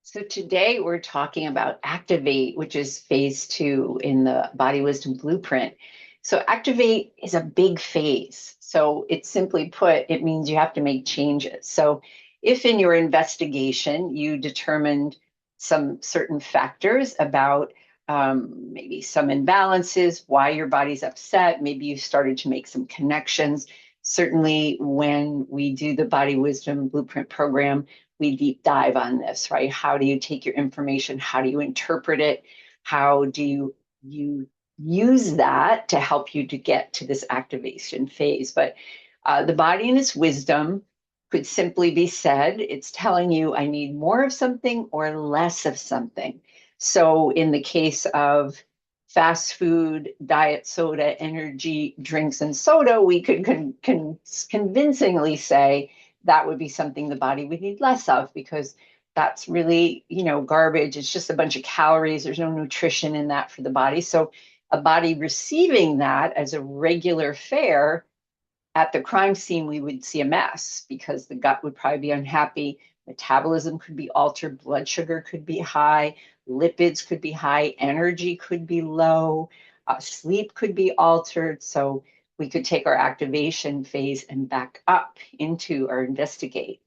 So today we're talking about Activate, which is phase two in the Body Wisdom Blueprint. So Activate is a big phase. So it's simply put, it means you have to make changes. So if in your investigation you determined some certain factors about maybe some imbalances, why your body's upset, maybe you started to make some connections. Certainly, when we do the Body Wisdom Blueprint program, we deep dive on this, right? How do you take your information? How do you interpret it? How do you use that to help you to get to this activation phase? But the body and its wisdom could simply be said, it's telling you I need more of something or less of something. So in the case of fast food, diet soda, energy drinks, and soda, we could convincingly say that would be something the body would need less of because that's really, garbage. It's just a bunch of calories. There's no nutrition in that for the body. So a body receiving that as a regular fare at the crime scene, we would see a mess because the gut would probably be unhappy. Metabolism could be altered, blood sugar could be high, lipids could be high, energy could be low, sleep could be altered. So we could take our activation phase and back up into our investigate.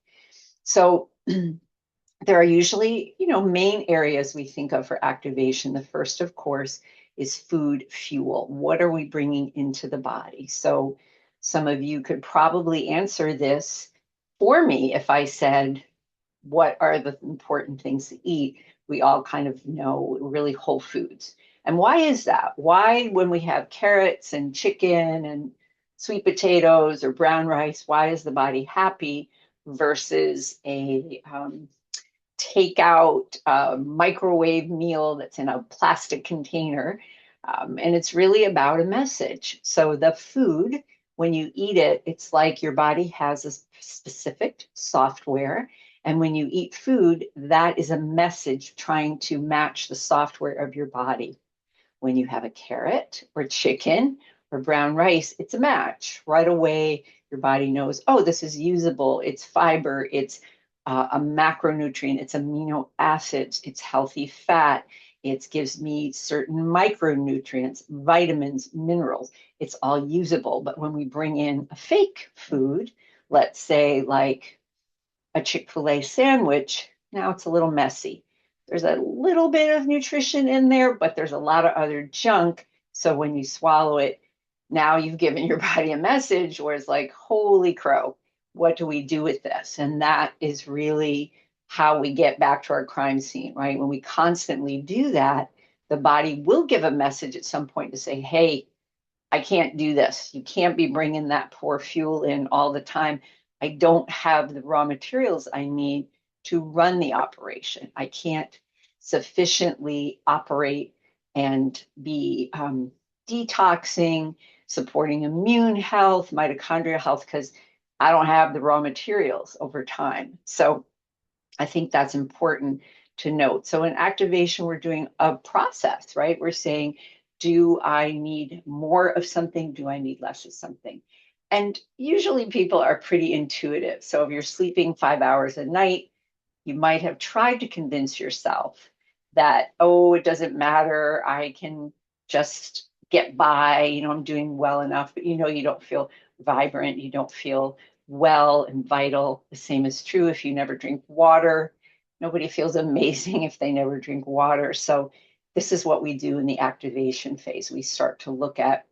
So there are usually, main areas we think of for activation. The first, of course, is food fuel. What are we bringing into the body? So some of you could probably answer this for me if I said, what are the important things to eat? We all kind of know really whole foods. And why is that? Why, when we have carrots and chicken and sweet potatoes or brown rice, why is the body happy versus a takeout microwave meal that's in a plastic container? And it's really about a message. So the food, when you eat it, it's like your body has a specific software. And when you eat food, that is a message trying to match the software of your body. When you have a carrot or chicken or brown rice, it's a match. Right away, your body knows, oh, this is usable, it's fiber, it's a macronutrient, it's amino acids, it's healthy fat, it gives me certain micronutrients, vitamins, minerals. It's all usable. But when we bring in a fake food, let's say like a Chick-fil-A sandwich, now it's a little messy. There's a little bit of nutrition in there, but there's a lot of other junk. So when you swallow it, now you've given your body a message where it's like, holy crow, what do we do with this? And that is really how we get back to our crime scene, right? When we constantly do that, the body will give a message at some point to say, hey, I can't do this. You can't be bringing that poor fuel in all the time. I don't have the raw materials I need to run the operation. I can't sufficiently operate and be detoxing, supporting immune health, mitochondrial health, because I don't have the raw materials over time. So I think that's important to note. So in activation, we're doing a process, right? We're saying, do I need more of something? Do I need less of something? And usually people are pretty intuitive. So if you're sleeping 5 hours a night, you might have tried to convince yourself that, oh, it doesn't matter. I can just get by. I'm doing well enough, but you don't feel vibrant. You don't feel well and vital. The same is true if you never drink water. Nobody feels amazing if they never drink water. So this is what we do in the activation phase. We start to look at,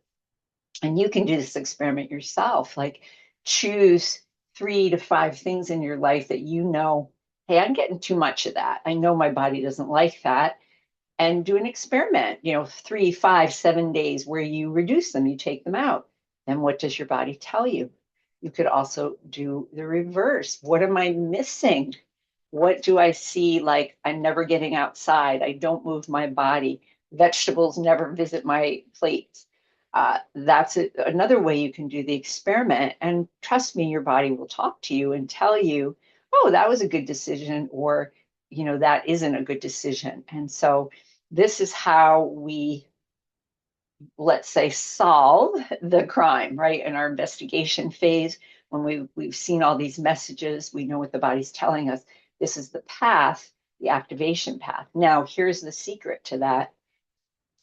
and you can do this experiment yourself, like choose 3 to 5 things in your life that hey, I'm getting too much of that. I know my body doesn't like that. And do an experiment, 3, 5, 7 days where you reduce them, you take them out. Then what does your body tell you? You could also do the reverse. What am I missing? What do I see? Like, I'm never getting outside. I don't move my body. Vegetables never visit my plate. That's another way you can do the experiment. And trust me, your body will talk to you and tell you, oh, that was a good decision, or, that isn't a good decision. And so this is how we, let's say, solve the crime, right? In our investigation phase, when we've seen all these messages, we know what the body's telling us. This is the path. the activation path. Now, here's the secret to that.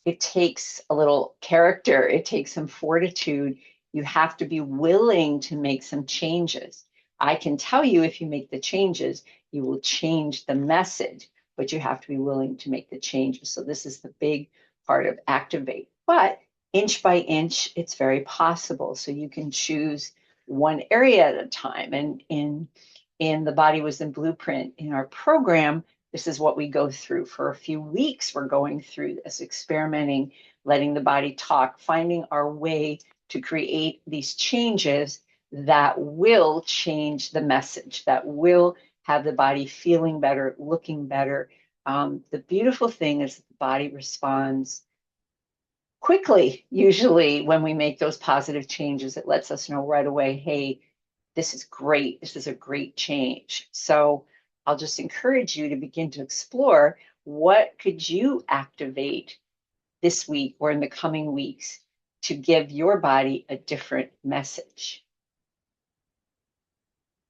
It takes a little character, it takes some fortitude. You have to be willing to make some changes. I can tell you if you make the changes, you will change the message, but you have to be willing to make the changes. So, this is the big part of activate. But inch by inch, it's very possible. So, you can choose one area at a time. And in the Body Wisdom Blueprint, in our program, this is what we go through for a few weeks. We're going through this, experimenting, letting the body talk, finding our way to create these changes that will change the message, that will have the body feeling better, looking better. The beautiful thing is the body responds quickly, usually, when we make those positive changes. It lets us know right away, hey, this is great. This is a great change. So I'll just encourage you to begin to explore what could you activate this week or in the coming weeks to give your body a different message.